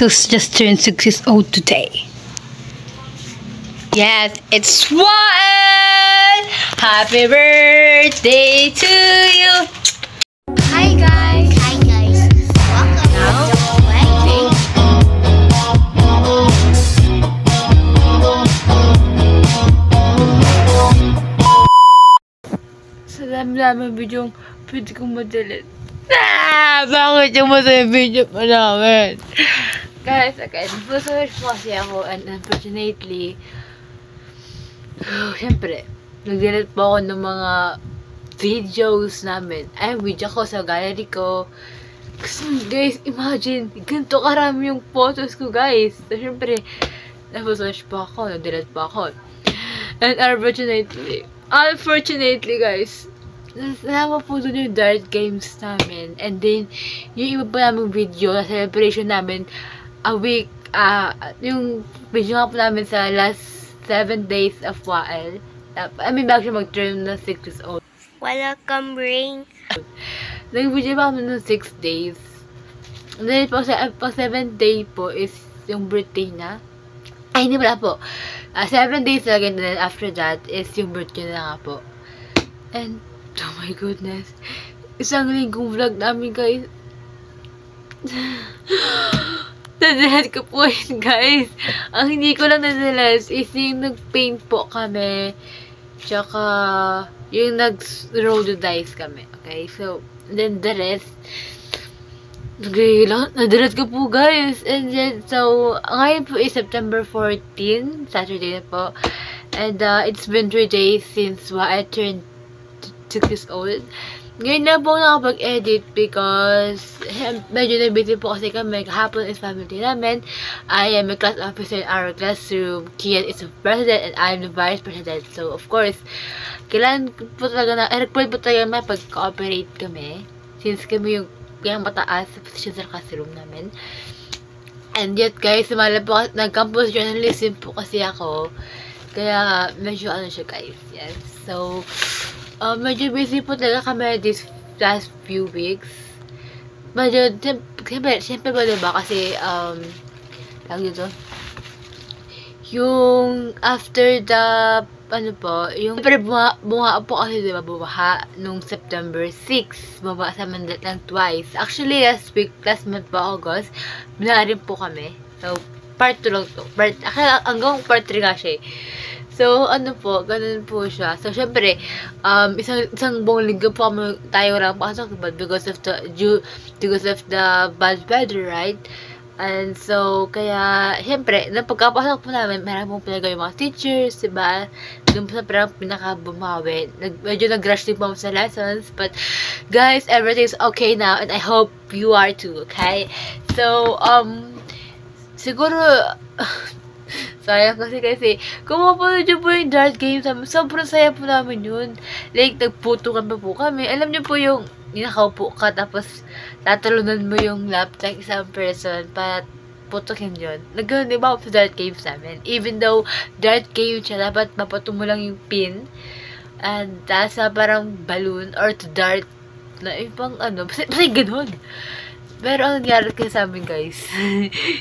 who's just turned 6 years old today. Yes, it's Wael! Happy birthday to you! Hi guys! Hi guys! Welcome now to wedding. Sa dami-dami video pwede kong madalit. Bakit yung masaya video pa namin? Guys, again, full-search po kasi ako and unfortunately, syempre, nag-delete po ako ng mga videos namin. Ay, video ko sa gallery ko. Kasi guys, imagine, ganito karami yung photos ko guys. So, syempre, na-full-search po ako, nag-delete po ako. And unfortunately guys, nasama po doon yung dart games namin. And then, yung iba pa naming video na celebration namin, a week, yung video nga po namin sa last 7 days of Wael. I mean, bago siya mag-turn na 6 years old. Welcome, Ring. Nag-video pa kami ng 6 days. And then, pag 7th day po is yung birthday na. Ay, hindi pala po. 7 days talaga, and then after that is yung birthday na nga po. And, oh my goodness. Isang linggong vlog namin, guys. Nadalat ko po yun, guys. Ang hindi ko lang nadalas is yung nag-paint po kami. Tsaka, yung nag-roll the dice kami. Okay? So, then the rest, nadalat ko po, guys. And then, so, ngayon po is September 14, Saturday na po. And, it's been 3 days since I turned 6 years old. Ngayon na po nakapag-edit because medyo na-busy po kasi kami. Kahapon is family namin. I am a class officer in our classroom. Kian is the president and I am the vice president. So, of course, kailangan po talaga na, required po talaga mapag-cooperate kami. Since kami yung mataas sa position sa classroom namin. And yet, guys, sumala po, nag-campus journalism po kasi ako. Kaya, medyo ano siya, guys. Yes. So, medyo busy po talaga kami this last few weeks. Medyo, siyempre ba diba? Kasi, tawag dito, yung after the, ano po, yung, siyempre bumaha po kasi diba, bumaha nung September 6. Bumaha sa Mandat lang twice. Actually, last month po, August, binaha rin po kami. So, part 2 lang to. Hanggang part 3 nga siya eh. So, ano po, ganun po siya. So, syempre, isang buong linggo po tayo lang pasok, but because of the bad weather, right? And so, kaya, syempre, nang pagkapasok po namin, meron pong pinagawa yung mga teachers, diba? Doon po sa parang pinakabumawi. Medyo nag-rush din po sa lessons, but, guys, everything's okay now, and I hope you are too, okay? So, siguro, sayang kasi kung mapanood nyo po yung dart game sobrang saya po namin yun. Like, nagputukan pa po kami. Alam nyo po yung nakaupo ka tapos tatalunan mo yung lap ng isang person para putukin yun. Nagano'n diba sa dart games namin? Even though dart game siya, dapat mapato mo lang yung pin and sa parang balloon or to dart na ibang ano. Basta gano'n. Pero ang nangyari kasi sa amin, guys,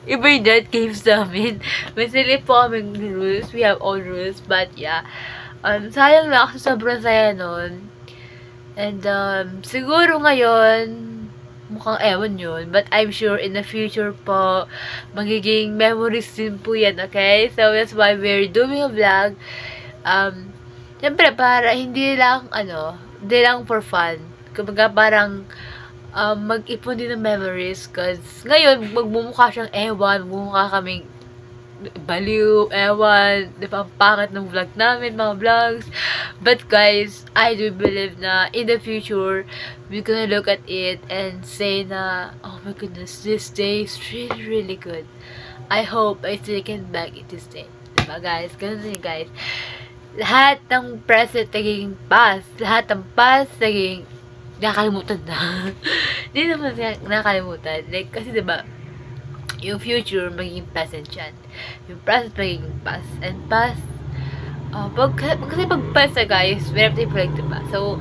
iba yung dart games namin. May sili po kaming rules. We have all rules. But, yeah. Sayang lang kasi sobrang saya nun. And, siguro ngayon, mukhang ewan yun. But, I'm sure in the future po, magiging memories din po yan, okay? So, that's why we're doing a vlog. Siyempre, para hindi lang for fun. Kumbaga, parang, mag-ipon din ng memories cause ngayon, magmumukha siyang ewan, magmumukha kaming baliw, ewan, di ba, ang pangit ng vlog namin, mga vlogs. But guys, I do believe na in the future, we're gonna look at it and say na, oh my goodness, this day is really, really good. I hope I still can back it this day. Diba guys? Ganun din guys. Lahat ng present naging past. Lahat ng past naging nakakalimutan na. Hindi naman nakakalimutan. Like, kasi diba, yung future, magiging present yan. Yung present, magiging past. And past, kasi pag past na guys, we have to reflect, diba? So,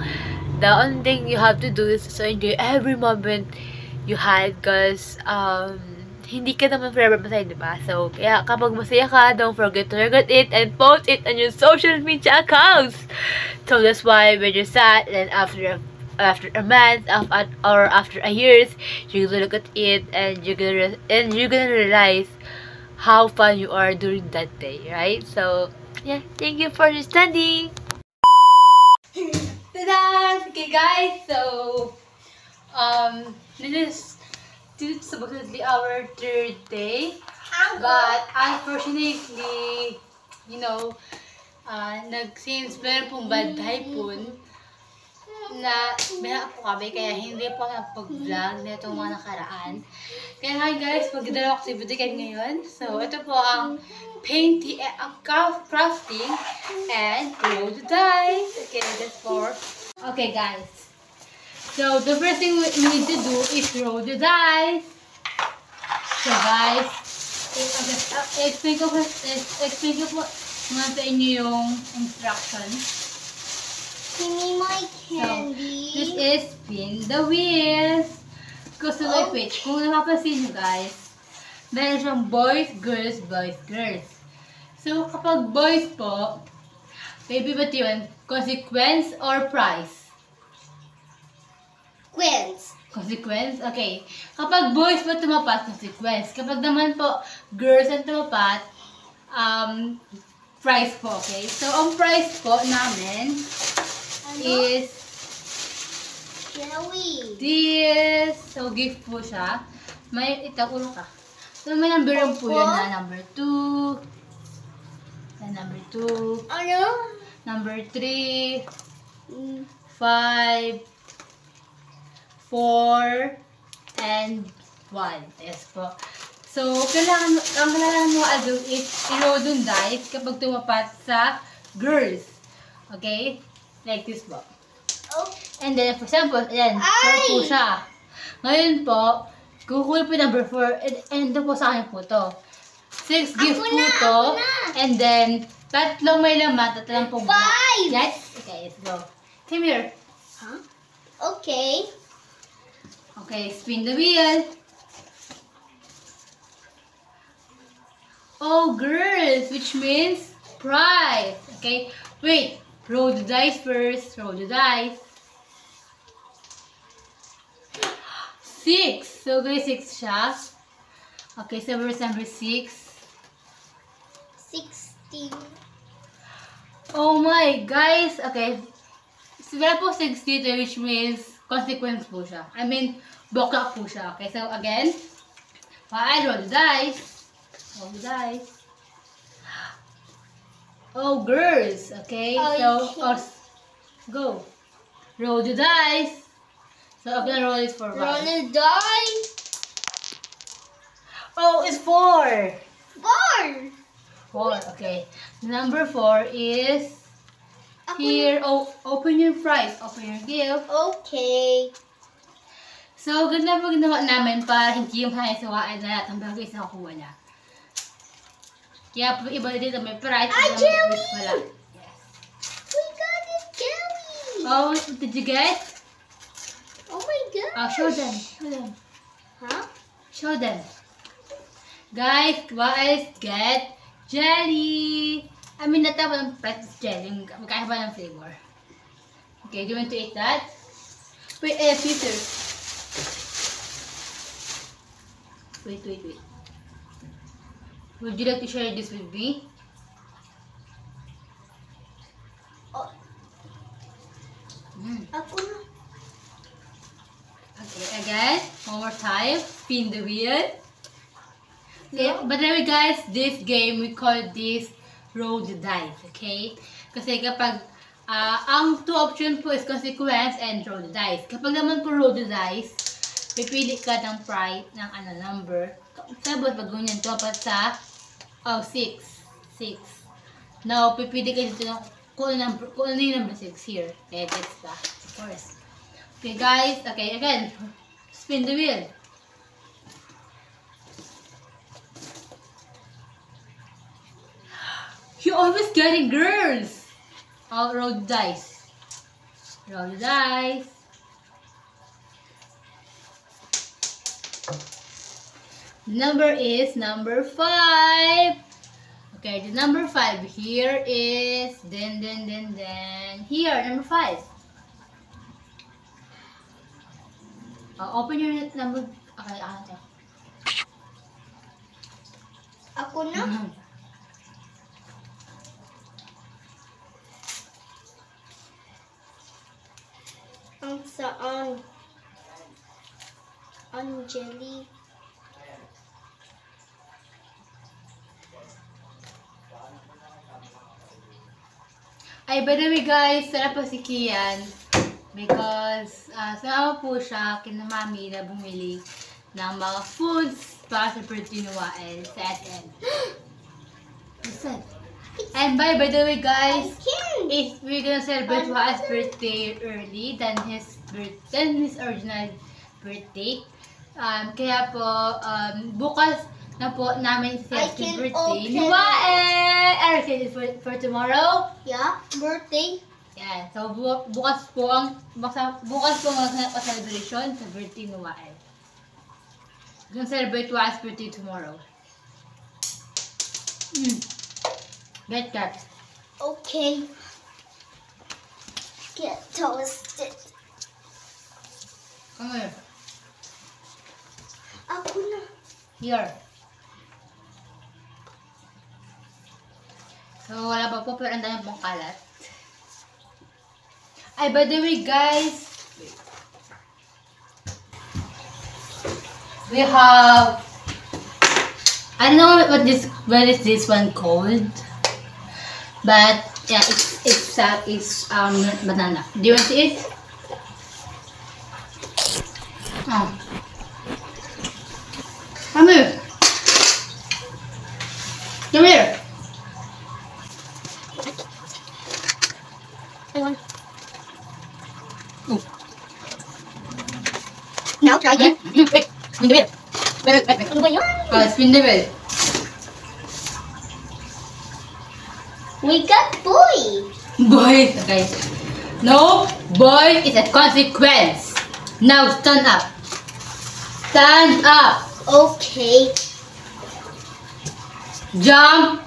the only thing you have to do is to enjoy every moment you had, because, hindi ka naman forever masaya, diba? So, kaya kapag masaya ka, don't forget to record it and post it on your social media accounts. So, that's why when you're sad, and after a month, or after a years, you're gonna look at it, and you're gonna realize how fun you are during that day, right? So, yeah, thank you for understanding. Ta-da! Okay, guys, so, this is supposedly our third day, but unfortunately, you know, since meron pong bad typhoon, na meron po kami, kaya hindi po napag-vlog na itong mga nakaraan. Kaya nga guys, magdadala activity kayo ngayon. So, ito po ang painting, ang crafting, and roll the dice. Okay, that's for. Okay guys. So, the first thing we need to do is roll the dice. So, guys, explain ko po nga sa inyo yung instructions. Give me my So, candy. this is spin the wheels. Kasi wait, kung napapansin nyo guys, meron siyang boys, girls, boys, girls. So, kapag boys po, baby, ba't yun? Consequence or prize? Consequence? Okay. Kapag boys po tumapat, consequence. Kapag naman po girls ang tumapat, prize po, okay? So, ang prize po namin is this. So, gift po siya. May itakulong ka. So, may number po yan na number 2. And number 2. Ano? Number 3. 5. 4 and 1. Yes po. So, ang kailangan mo do is i-roll yung dice kapag tumapat sa girls. Okay? Like this po. Oh. And then, for example, ayan, 4 po siya. Ngayon po, kukuha po yung number 4, and ito po sa akin po to. 6 gift po to, and then, tatlong may laman, tatlong po. 5! Yes? Okay, let's go. Come here. Huh? Okay. Okay, spin the wheel. Oh, girls, which means prize. Okay, wait. Roll the dice first. Roll the dice. 6. So, guys, 6 siya. Okay, so verse number 6. 16. Oh my, guys. Okay. So, wala po 6 dito, which means consequence po siya. I mean, bokla po siya. Okay, so again, I roll the dice. Roll the dice. Oh, girls. Okay, go. Roll the dice. So I'm gonna roll it for 1. Roll the dice. Oh, it's 4. 4. 4, okay. Number 4 is here. Oh, open your prize. Open your gift. Okay. So, ganda po ginawa namin para hindi yung hanisuwaan na lahat ang bagay sa nakuha niya. Kaya po iba dito may prize. Jelly! Yes. We got this jelly! Oh, what did you get? Oh my god! Oh, show them. Show them. Huh? Show them. Guys, guys, get jelly! I mean, not ang price is jelly. Magkaiba ng flavor. Okay, do you want to eat that? Wait, Peter. Wait. Would you like to share this with me? Oh. Ako na. Okay, again, one more time. Spin the wheel. Okay, but anyway guys, this game, we call this roll the dice, okay? Kasi kapag, ang 2 option po is consequence and roll the dice. Kapag naman po roll the dice, pipili ka ng price ng number. Tapos pag ganyan, dapat sa 6. Now, pipili ka dito ng kung ano yung number 6 here. Okay, that's that, of course. Okay, guys. Okay, again. Spin the wheel. You always getting girls. I'll roll the dice. Roll the dice. Number is number 5. Okay, the number 5 here is then here number 5. Open your number. Okay, ate. Ako na? Ang saan? Angelique. Ay, by the way guys, sarap po si Kian. Because, sama po siya kina mami na bumili ng mga foods para sa birthday ni Wael sa SM. Listen. And by the way guys, if we're gonna celebrate Wael's birthday early than his original birthday, kaya po, bukas na po namin celebrate birthday ni Wael. Are you excited for tomorrow? Yeah, birthday. Yeah, so bukas po mag-celebration sa birthday ni Wael. We're gonna celebrate Wael's birthday tomorrow. Get that. Okay. Get toasted. Come here. Ako na. Here. So, wala pa po, pero ang dami pong kalat. Ay, by the way, guys, we have, I don't know what is this one called, but yeah, it's banana. Do you want to see it? Oh. Come here. Come here. Now try again. Wait, spin the wheel. Wait. Ano ba yun? Spin the wheel. We got boy. Boy, okay. No, boy is a consequence. Now stand up. Stand up. Okay. Jump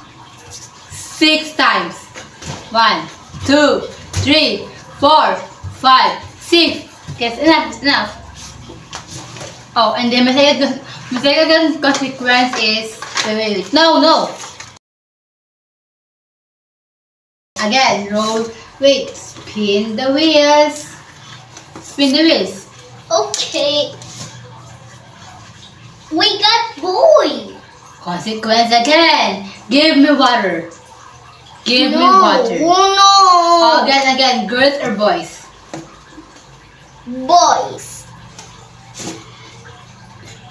6 times. 1, 2, 3, 4, 5, 6. Okay, enough. Oh, and then my second consequence is wait. No. Again, roll. Wait, spin the wheels. Okay. We got boy. Consequence again. Give me water. Give me water. No. Again, girls or boys? Boys.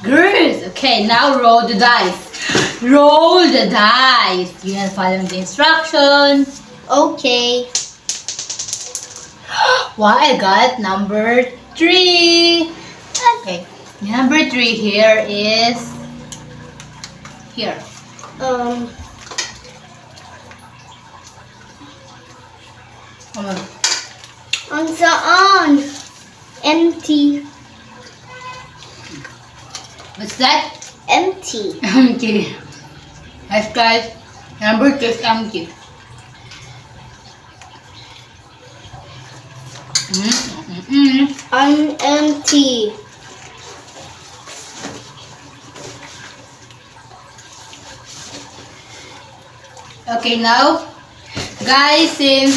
Girls. Okay, now roll the dice. Roll the dice. You can follow the instructions. Okay. Well, I got number 3. Okay, number 3 here is here. Ang saan? Empty. What's that? Empty. Empty. Yes, guys. Number 2 is empty. I'm empty. Okay, now, guys, since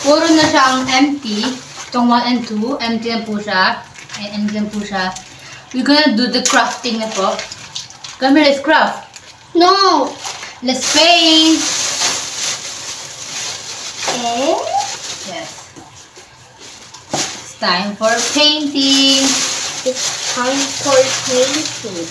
puro na siyang empty, itong 1 and 2, empty na po siya, we're gonna do the crafting na po. Come here, let's craft. No. Let's paint. Eh? Yes. It's time for painting. It's time for painting.